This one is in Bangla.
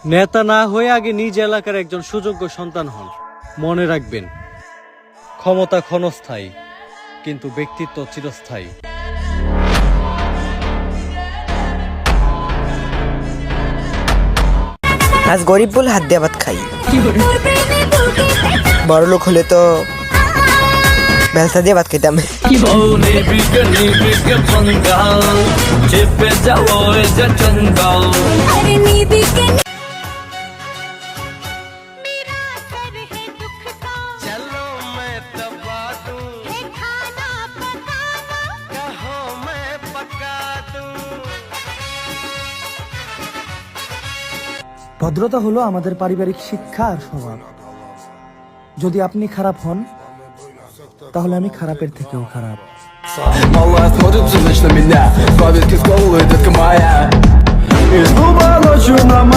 নেতা না হয়ে আগে নিজ এলাকার একজন সুযোগ্য সন্তান হন। মনে রাখবেন, ক্ষমতা ক্ষণস্থায়ী, কিন্তু ব্যক্তিত্ব চিরস্থায়ী। আজ গরিব বলে হাত দিয়ে ভাত খাই, বড় লোক হলে তো ভেলসা দিয়ে ভাত খেতাম। ভদ্রতা হলো আমাদের পারিবারিক শিক্ষা আর স্বভাব। যদি আপনি খারাপ হন, তাহলে আমি খারাপের থেকেও খারাপ। Малая смотрит всю ночь на меня, по ветке с головы, детка моя. И снова ночью нам